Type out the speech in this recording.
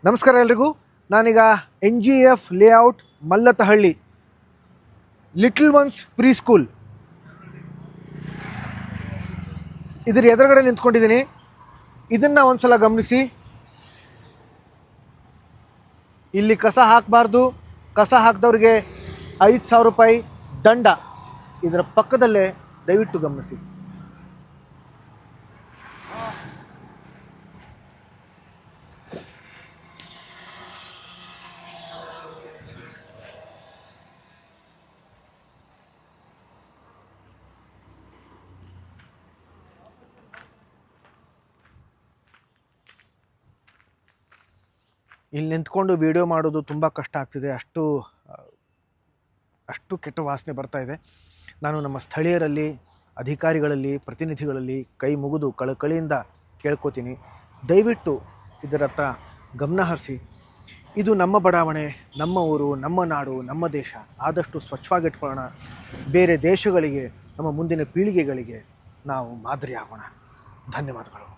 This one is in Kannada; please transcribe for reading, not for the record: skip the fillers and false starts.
ನಮಸ್ಕಾರ ಎಲ್ರಿಗೂ. ನಾನೀಗ NGF layout Mallathahalli little ones pre school ಇದರ ಎದುರುಗಡೆ ನಿಂತ್ಕೊಂಡಿದ್ದೀನಿ. ಇದನ್ನು ಒಂದ್ಸಲ ಗಮನಿಸಿ. ಇಲ್ಲಿ ಕಸ ಹಾಕಬಾರ್ದು, ಕಸ ಹಾಕಿದವ್ರಿಗೆ 5,000 ರೂಪಾಯಿ ದಂಡ. ಇದರ ಪಕ್ಕದಲ್ಲೇ ದಯವಿಟ್ಟು ಗಮನಿಸಿ. ಇಲ್ಲಿ ನಿಂತ್ಕೊಂಡು ವಿಡಿಯೋ ಮಾಡೋದು ತುಂಬ ಕಷ್ಟ ಆಗ್ತಿದೆ. ಅಷ್ಟು ಕೆಟ್ಟ ವಾಸನೆ ಬರ್ತಾ ಇದೆ. ನಾನು ನಮ್ಮ ಸ್ಥಳೀಯರಲ್ಲಿ, ಅಧಿಕಾರಿಗಳಲ್ಲಿ, ಪ್ರತಿನಿಧಿಗಳಲ್ಲಿ ಕೈ ಮುಗಿದು ಕಳಕಳಿಯಿಂದ ಕೇಳ್ಕೊತೀನಿ, ದಯವಿಟ್ಟು ಇದರತ್ತ ಗಮನ ಹರಿಸಿ. ಇದು ನಮ್ಮ ಬಡಾವಣೆ, ನಮ್ಮ ಊರು, ನಮ್ಮ ನಾಡು, ನಮ್ಮ ದೇಶ. ಆದಷ್ಟು ಸ್ವಚ್ಛವಾಗಿಟ್ಕೊಳ್ಳೋಣ. ಬೇರೆ ದೇಶಗಳಿಗೆ, ನಮ್ಮ ಮುಂದಿನ ಪೀಳಿಗೆಗಳಿಗೆ ನಾವು ಮಾದರಿ ಆಗೋಣ. ಧನ್ಯವಾದಗಳು.